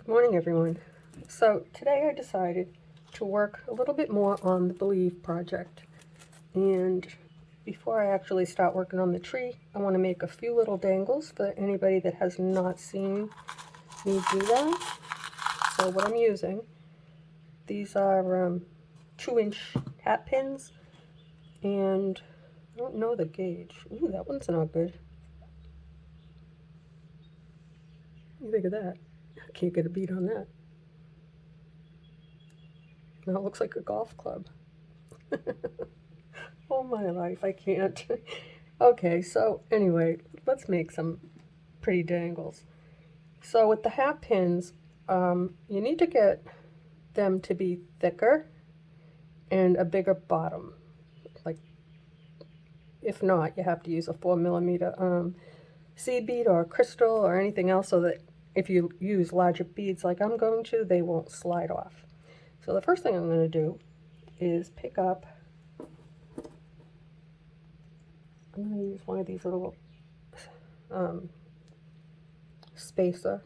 Good morning, everyone. So today I decided to work a little bit more on the Believe project. And before I actually start working on the tree, I want to make a few little dangles for anybody that has not seen me do that. So what I'm using, these are 2-inch hat pins, and I don't know the gauge. Ooh, that one's not good. What do you think of that? I can't get a beat on that. Now it looks like a golf club. Oh my life, I can't. Okay, so anyway, let's make some pretty dangles. So with the hat pins, you need to get them to be thicker and a bigger bottom. Like, if not, you have to use a 4mm seed bead or crystal or anything else so that if you use larger beads like I'm going to, they won't slide off. So the first thing I'm going to do is pick up, I'm going to use one of these little spacer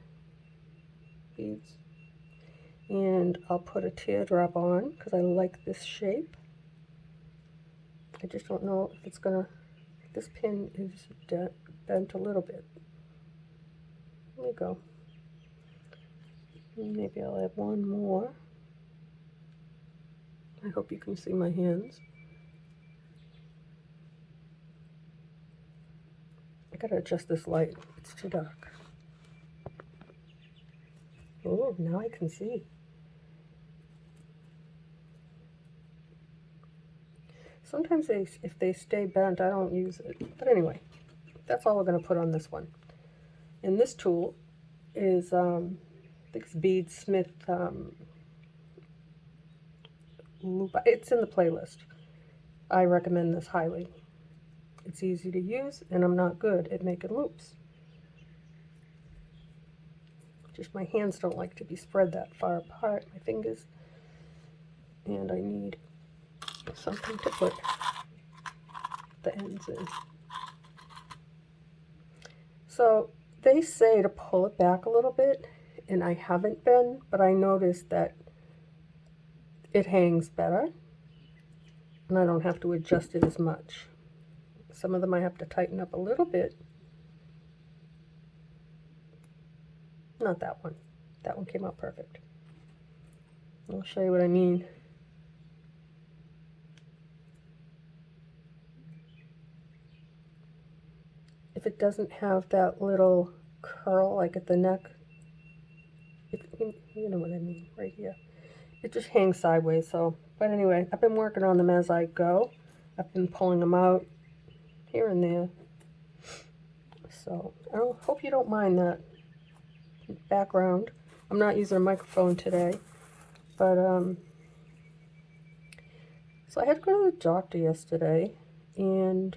beads, and I'll put a teardrop on because I like this shape. I just don't know if it's gonna, this pin is bent a little bit. There you go. Maybe I'll add one more. I hope you can see my hands. I gotta adjust this light, it's too dark. Oh, now I can see. Sometimes if they stay bent, I don't use it. But anyway, that's all we're gonna put on this one. And this tool is, I think it's Bead Smith loop. It's in the playlist. I recommend this highly. It's easy to use, and I'm not good at making loops. Just my hands don't like to be spread that far apart, my fingers, and I need something to put the ends in. So they say to pull it back a little bit, and I haven't been, but I noticed that it hangs better, and I don't have to adjust it as much. Some of them I have to tighten up a little bit. Not that one. That one came out perfect. I'll show you what I mean. If it doesn't have that little curl like at the neck, you know what I mean, right here. It just hangs sideways, so, but anyway, I've been working on them as I go. I've been pulling them out here and there. So, I hope you don't mind that background. I'm not using a microphone today, but, so I had to go to the doctor yesterday, and,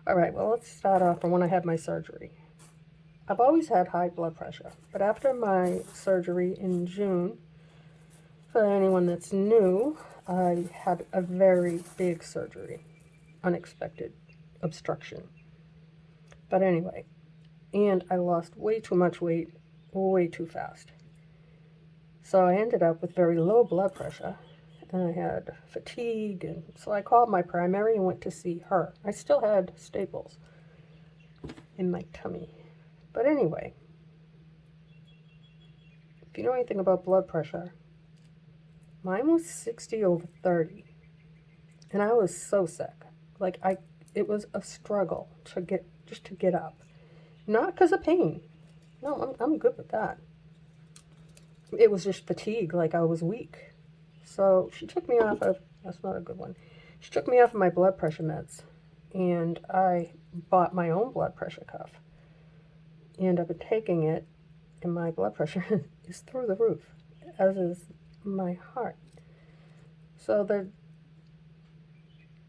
alright, well, let's start off from when I had my surgery. I've always had high blood pressure, but after my surgery in June, for anyone that's new, I had a very big surgery, unexpected obstruction. But anyway, and I lost way too much weight, way too fast. So I ended up with very low blood pressure, and I had fatigue, and so I called my primary and went to see her. I still had staples in my tummy. But anyway, if you know anything about blood pressure, mine was 60/30, and I was so sick. Like, it was a struggle to get up. Not because of pain. No, I'm good with that. It was just fatigue, like I was weak. So she took me off of, that's not a good one. She took me off of my blood pressure meds, and I bought my own blood pressure cuff. And I've been taking it, and my blood pressure is through the roof, as is my heart. So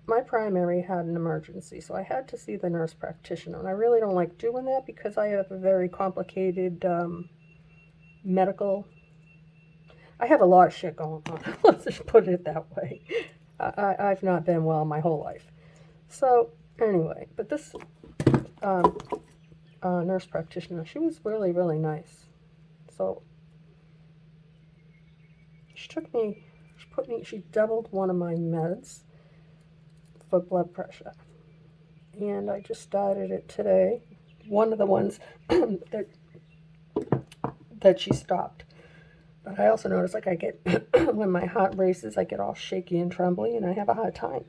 my primary had an emergency, so I had to see the nurse practitioner, and I really don't like doing that because I have a very complicated medical, I have a lot of shit going on. Let's just put it that way. I've not been well my whole life. So anyway, but this nurse practitioner, she was really, really nice. So she doubled one of my meds for blood pressure. And I just started it today. One of the ones that she stopped. But I also notice, like, I get, when my heart races, I get all shaky and trembly, and I have a hard time.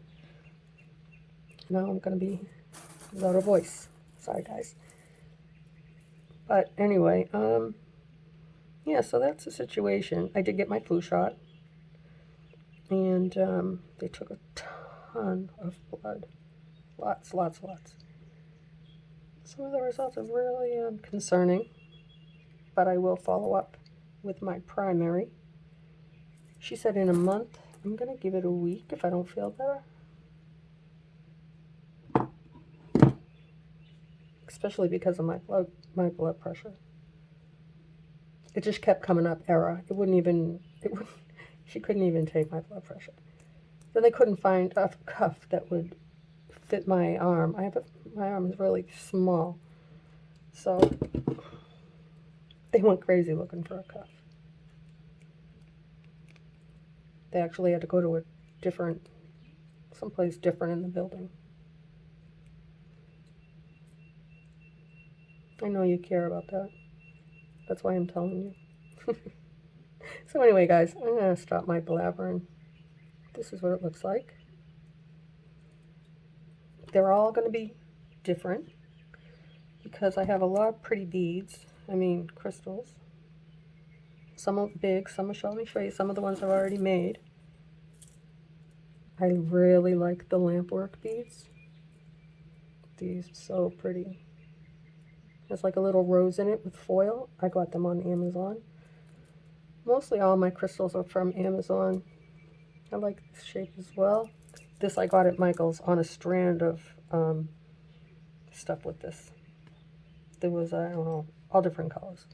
Now I'm going to be without a voice. Sorry, guys. But anyway, yeah, so that's the situation. I did get my flu shot, and they took a ton of blood. Lots. Some of the results are really concerning, but I will follow up with my primary. She said in a month. I'm going to give it a week if I don't feel better. Especially because of my blood pressure. It just kept coming up error. She couldn't even take my blood pressure. Then they couldn't find a cuff that would fit my arm. My arm is really small. So they went crazy looking for a cuff. They actually had to go to someplace different in the building. I know you care about that. That's why I'm telling you. So anyway, guys, I'm going to stop my blabbering. This is what it looks like. They're all going to be different because I have a lot of pretty beads. I mean, crystals. Some are big, some are, let me show you some of the ones I've already made. I really like the lampwork beads. These are so pretty. There's like a little rose in it with foil. I got them on Amazon. Mostly all my crystals are from Amazon. I like this shape as well. This I got at Michael's on a strand of stuff with this. There was, I don't know, all different colors.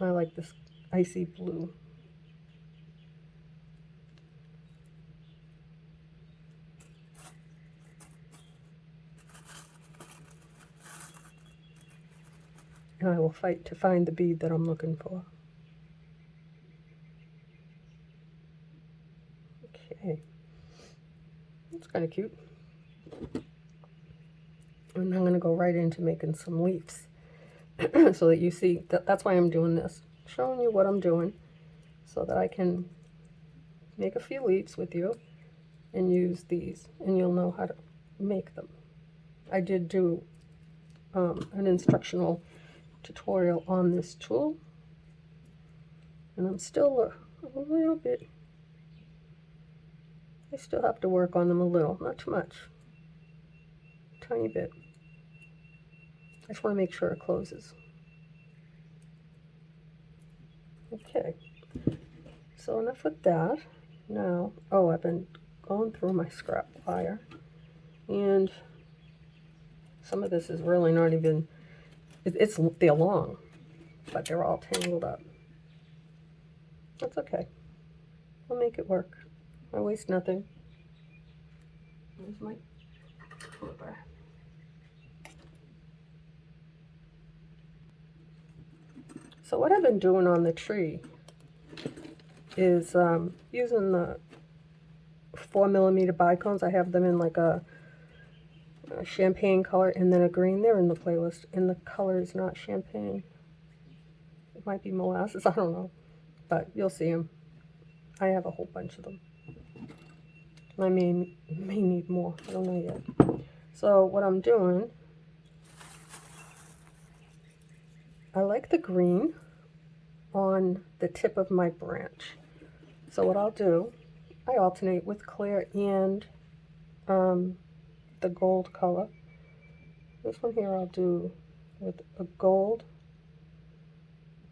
I like this icy blue. And I will fight to find the bead that I'm looking for. Okay. That's kind of cute. And I'm going to go right into making some leaves. So that you see, that's why I'm doing this. Showing you what I'm doing so that I can make a few leaves with you and use these. And you'll know how to make them. I did do an instructional tutorial on this tool. And I'm still a little bit, I still have to work on them a little, not too much, tiny bit. I just want to make sure it closes. Okay, so enough with that. Now, oh, I've been going through my scrap wire, and some of this is really not even, they're long, but they're all tangled up. That's okay. I'll make it work. I waste nothing. There's my clipper. So what I've been doing on the tree is using the 4mm bicones. I have them in like a champagne color and then a green. They're in the playlist, and the color is not champagne. It might be molasses, I don't know, but you'll see them. I have a whole bunch of them. I may need more, I don't know yet. So what I'm doing, I like the green on the tip of my branch. So what I'll do, I alternate with clear and the gold color. This one here I'll do with a gold,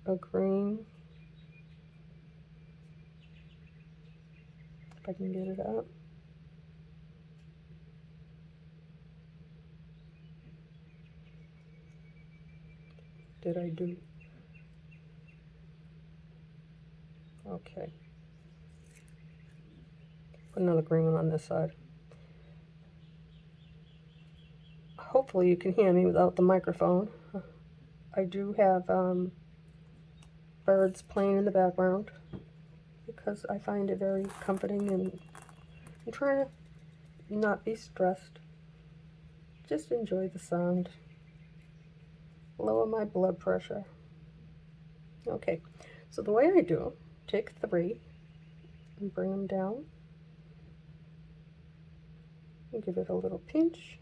a green, if I can get it out. Did I do? Okay. Put another green one on this side. Hopefully you can hear me without the microphone. I do have birds playing in the background. because I find it very comforting, and I'm trying to not be stressed. Just enjoy the sound. Lower my blood pressure. Okay, so the way I do, take 3 and bring them down. And give it a little pinch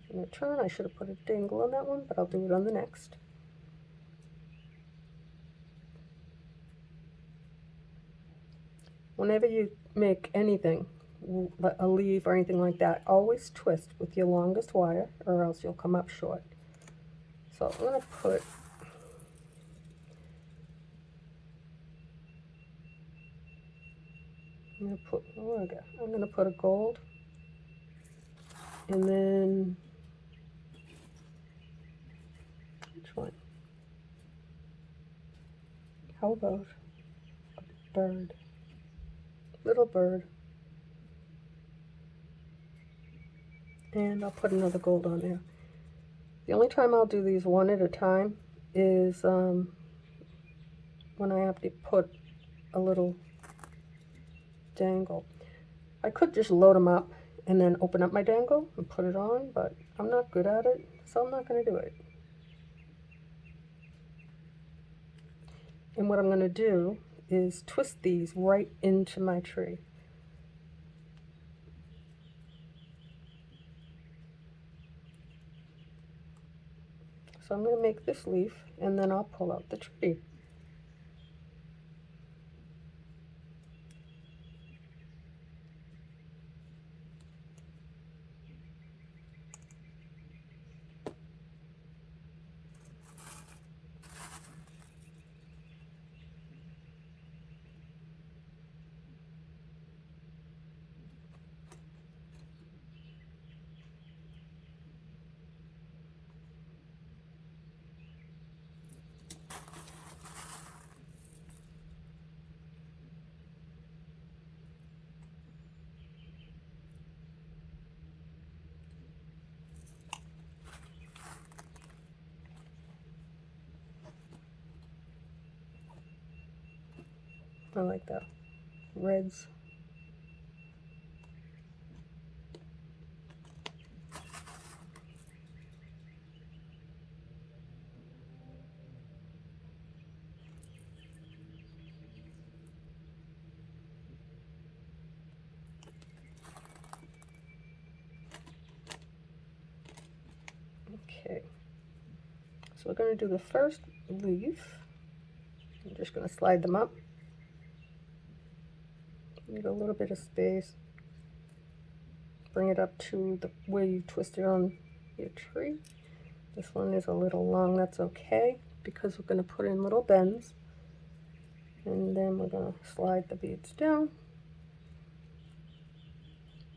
and a turn. I should have put a dangle on that one, but I'll do it on the next. Whenever you make anything, a leaf or anything like that, always twist with your longest wire or else you'll come up short. So I'm going to put I'm going to put a gold, and then which one? How about a bird? Little bird. And I'll put another gold on there. The only time I'll do these one at a time is when I have to put a little dangle. I could just load them up and then open up my dangle and put it on, but I'm not good at it, so I'm not going to do it. And what I'm going to do is twist these right into my tree. So I'm going to make this leaf, and then I'll pull out the tree. I like the reds. Okay, so we're going to do the first leaf. I'm just going to slide them up. Need a little bit of space. Bring it up to the where you twisted on your tree. This one is a little long, that's okay, because we're going to put in little bends. And then we're going to slide the beads down.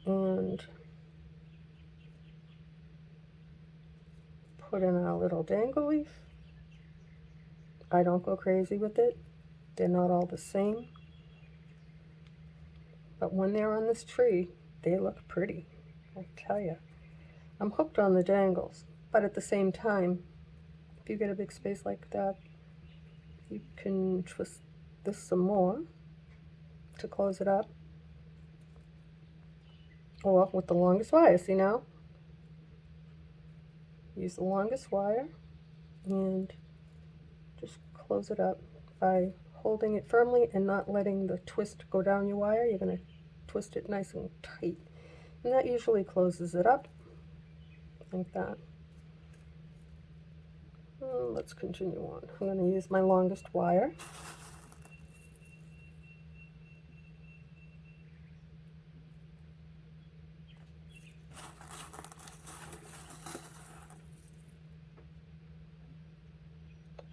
And put in our little dangle leaf. I don't go crazy with it. They're not all the same. But when they're on this tree, they look pretty, I'll tell you. I'm hooked on the dangles, but at the same time, if you get a big space like that, you can twist this some more to close it up. Or with the longest wire, see now? Use the longest wire and just close it up by holding it firmly and not letting the twist go down your wire. You're going to twist it nice and tight. And that usually closes it up, like that. Let's continue on. I'm going to use my longest wire.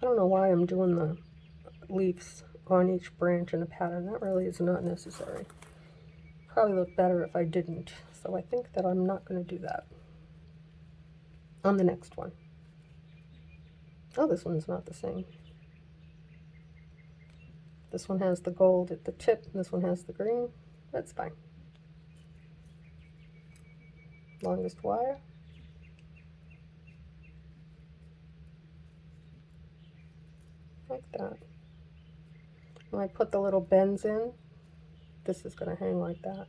I don't know why I'm doing the leaves on each branch in a pattern. That really is not necessary. Probably look better if I didn't. So I think that I'm not going to do that on the next one. Oh, this one's not the same. This one has the gold at the tip, and this one has the green. That's fine. Longest wire. Like that. And I put the little bends in this is going to hang like that.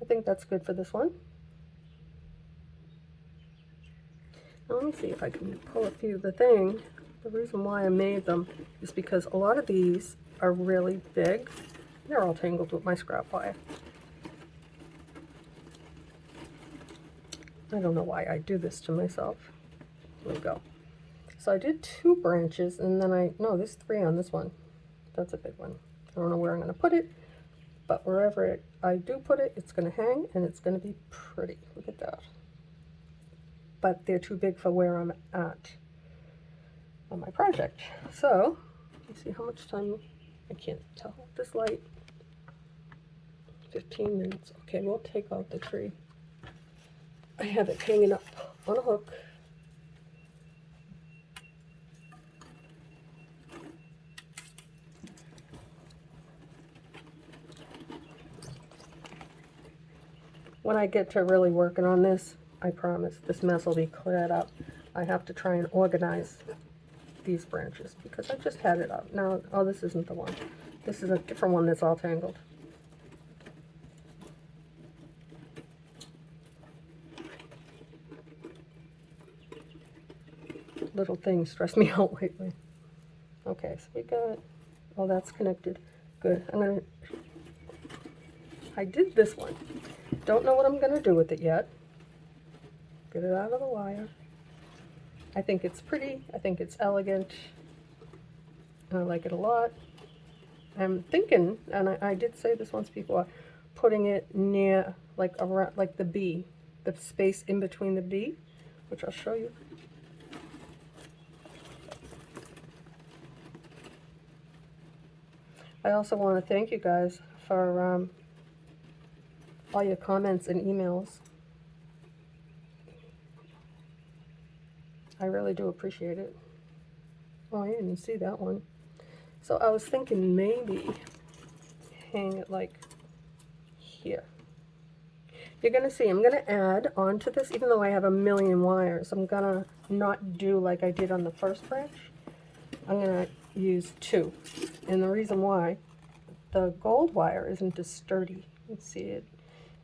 I think that's good for this one. Now let me see if I can pull a few. The reason why I made them is because a lot of these are really big. They're all tangled with my scrap wire. I don't know why I do this to myself. There we go. So I did 2 branches, and then no, there's 3 on this one. That's a big one. I don't know where I'm going to put it, but wherever I do put it, it's going to hang, and it's going to be pretty. Look at that. But they're too big for where I'm at on my project. So, let's see how much time, I can't tell. This light, 15 minutes. Okay, we'll take out the tree. I have it hanging up on a hook. When I get to really working on this, I promise this mess will be cleared up. I have to try and organize these branches because I just had it up. Now, oh, this isn't the one. This is a different one that's all tangled. Little things stress me out lately. Okay, so we got, oh, that's connected. Good. I did this one. Don't know what I'm going to do with it yet. Get it out of the wire. I think it's pretty. I think it's elegant. I like it a lot. I'm thinking, and I did say this once before, putting it near, like around, like the B, the space in between the B, which I'll show you. I also want to thank you guys for all your comments and emails. I really do appreciate it. Oh, I didn't see that one. So I was thinking maybe hang it like here. You're going to see I'm going to add onto this, even though I have a million wires, I'm going to not do like I did on the first branch. I'm going to use 2. And the reason why, the gold wire isn't as sturdy, you can see it,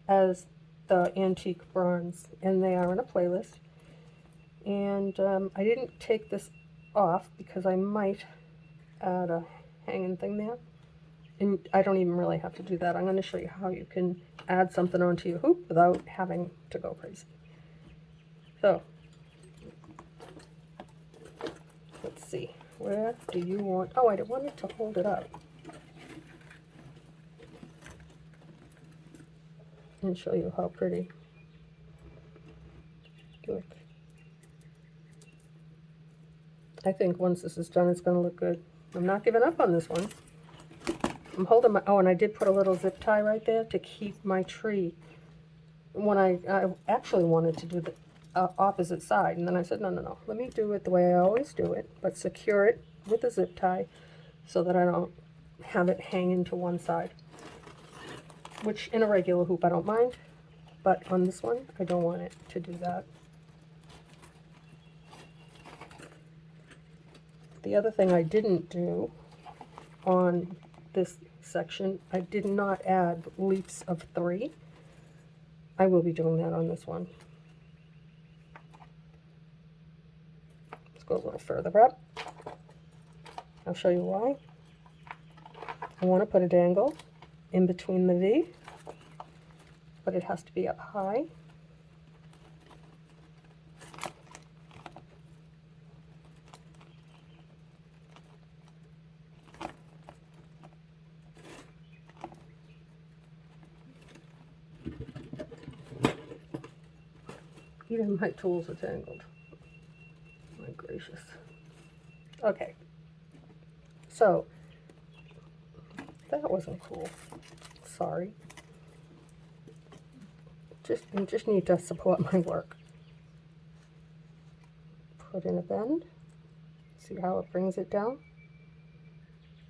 as the antique bronze. And they are in a playlist. And I didn't take this off because I might add a hanging thing there. And I don't even really have to do that. I'm going to show you how you can add something onto your hoop without having to go crazy. So, let's see. Where do you want... Oh, I wanted to hold it up and show you how pretty. Look. I think once this is done, it's going to look good. I'm not giving up on this one. I'm holding my... Oh, and I did put a little zip tie right there to keep my tree. When I actually wanted to do the opposite side, and then I said, no, let me do it the way I always do it, but secure it with a zip tie so that I don't have it hanging to one side. Which in a regular hoop I don't mind, but on this one I don't want it to do that. The other thing I didn't do on this section, I did not add leaps of 3. I will be doing that on this one. Let's go a little further up. I'll show you why. I want to put a dangle in between the V, but it has to be up high. Even my tools are tangled. My gracious. Okay. So, that wasn't cool. Sorry. You just need to support my work. Put in a bend. See how it brings it down?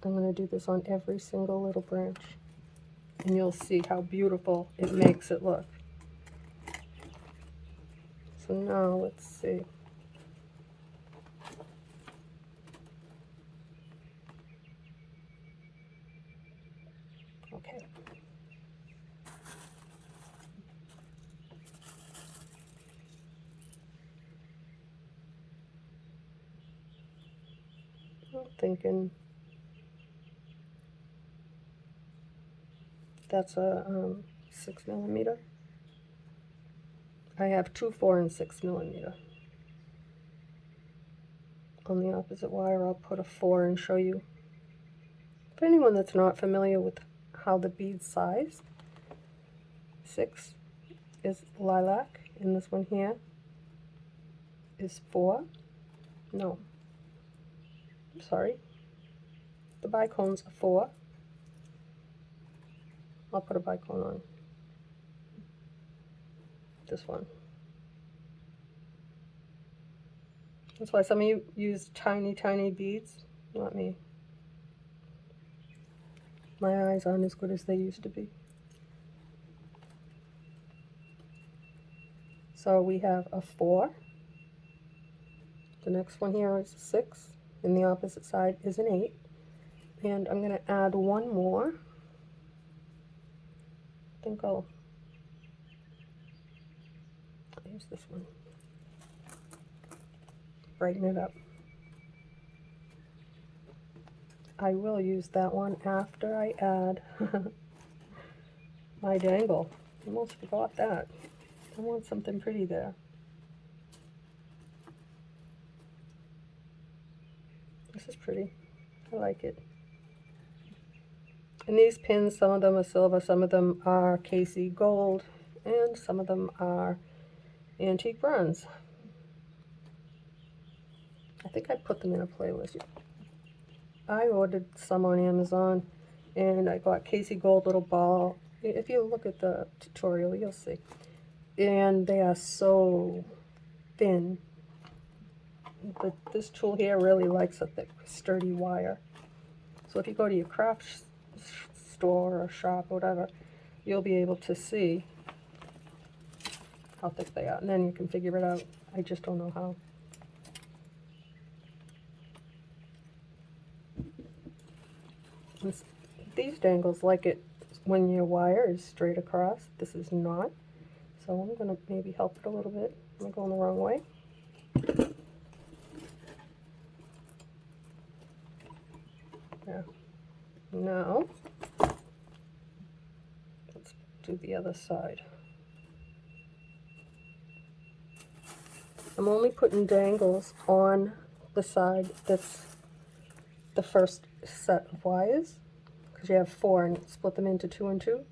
I'm going to do this on every single little branch. And you'll see how beautiful it makes it look. So now let's see. Okay. I'm thinking that's a 6mm. I have two 4 and 6mm. On the opposite wire, I'll put a 4 and show you. For anyone that's not familiar with how the beads size, 6 is lilac, and this one here is 4. No, sorry. The bicone's a 4. I'll put a bicone on this one. That's why some of you use tiny, tiny beads. Not me. My eyes aren't as good as they used to be. So we have a 4. The next one here is a 6. And the opposite side is an 8. And I'm going to add one more. I think I'll use this one. Brighten it up. I will use that one after I add my dangle. Almost forgot that. I want something pretty there. This is pretty. I like it. And these pins, some of them are silver, some of them are Casey gold, and some of them are antique bronze. I think I put them in a playlist. I ordered some on Amazon, and I got Casey gold little ball. If you look at the tutorial, you'll see. And they are so thin. But this tool here really likes a thick, sturdy wire. So if you go to your craft store or shop or whatever, you'll be able to see how thick they are. And then you can figure it out. I just don't know how. These dangles like it when your wire is straight across. This is not. So I'm going to maybe help it a little bit. I'm going the wrong way. Yeah. Now, let's do the other side. I'm only putting dangles on the side that's the first set of wires, because you have 4 and split them into 2 and 2.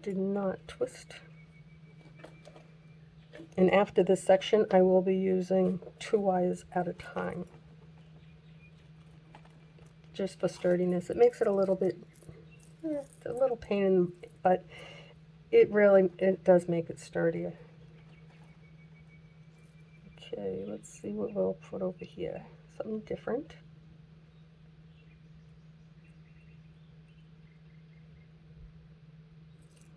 Do not twist. And after this section, I will be using 2 wires at a time, just for sturdiness. It makes it a little bit, it's a little pain in, but it does make it sturdier. Okay, let's see what we'll put over here. Something different.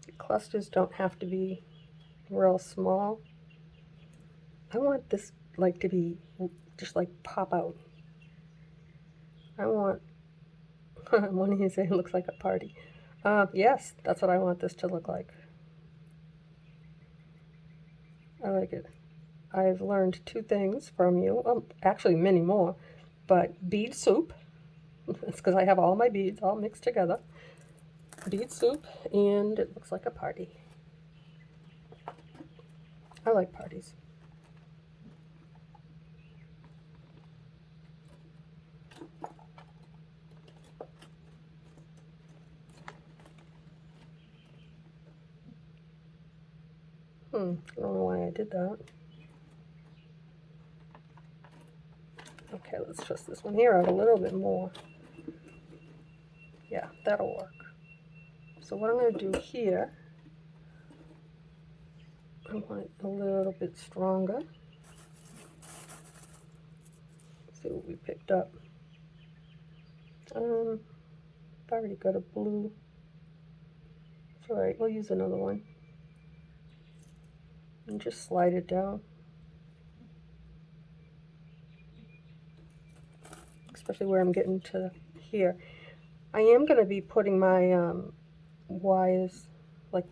The clusters don't have to be real small. I want this like to be just like pop out. I want, one of you say it looks like a party. Yes, that's what I want this to look like. I like it. I've learned 2 things from you, actually many more, but bead soup, it's because I have all my beads all mixed together, bead soup, and it looks like a party. I like parties. I don't know why I did that. Okay, let's twist this one here out a little bit more. Yeah, that'll work. So what I'm going to do here, I want it a little bit stronger. Let's see what we picked up. I've already got a blue. It's alright, we'll use another one. And just slide it down. especially where I'm getting to here. I am going to be putting my wires like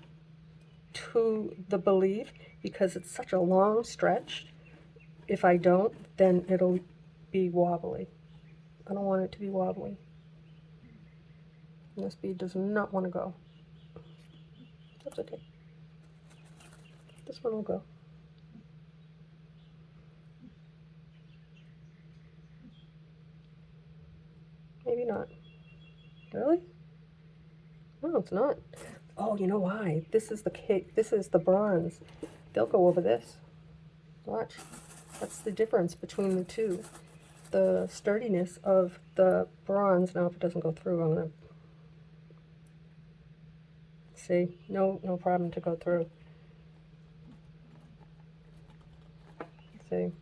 to the believe because it's such a long stretch. If I don't, then it'll be wobbly. I don't want it to be wobbly. And this bead does not want to go. That's okay. This one will go. Maybe not. Really? No, it's not. Oh, you know why? This is the cake. This is the bronze. They'll go over this. Watch. That's the difference between the two. The sturdiness of the bronze. Now, if it doesn't go through, I'm gonna see. No problem to go through. See.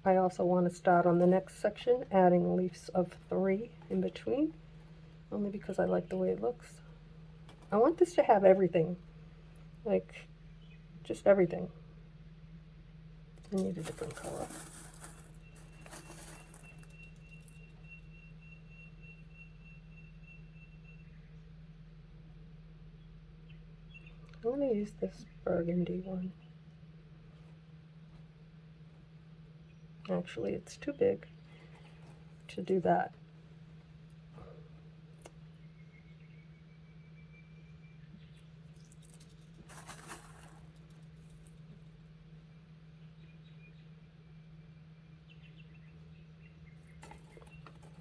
I also want to start on the next section, adding leaves of 3 in between, only because I like the way it looks. I want this to have everything, like just everything. I need a different color. I'm going to use this burgundy one. Actually, it's too big to do that.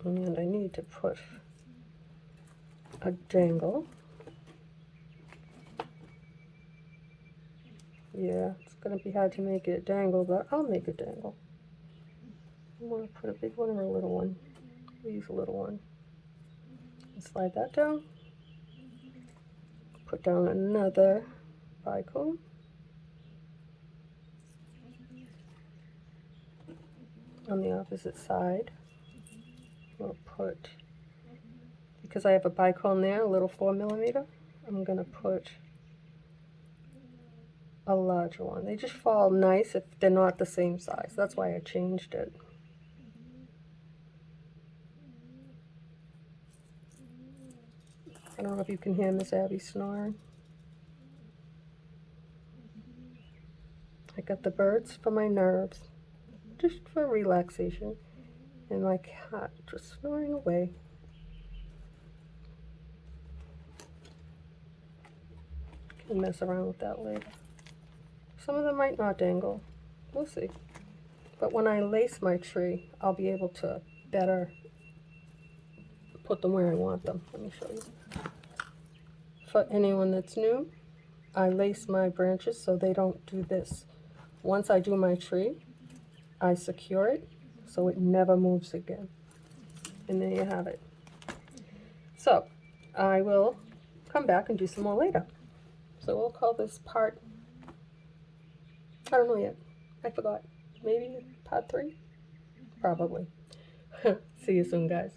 And I need to put a dangle. Yeah, it's going to be hard to make it dangle, but I'll make it dangle. I want to put a big one or a little one. We'll use a little one. And slide that down. Put down another bicone. On the opposite side, we'll put, because I have a bicone there, a little 4mm, I'm going to put a larger one. They just fall nice if they're not the same size. That's why I changed it. I don't know if you can hear Miss Abby snoring. I got the birds for my nerves, just for relaxation, and my cat just snoring away. Can mess around with that later. Some of them might not dangle. We'll see. But when I lace my tree, I'll be able to better put them where I want them. Let me show you. For anyone that's new, I lace my branches so they don't do this. Once I do my tree, I secure it so it never moves again. And there you have it. So I will come back and do some more later. So we'll call this part, I don't know yet. I forgot. Maybe part 3? Probably. See you soon, guys.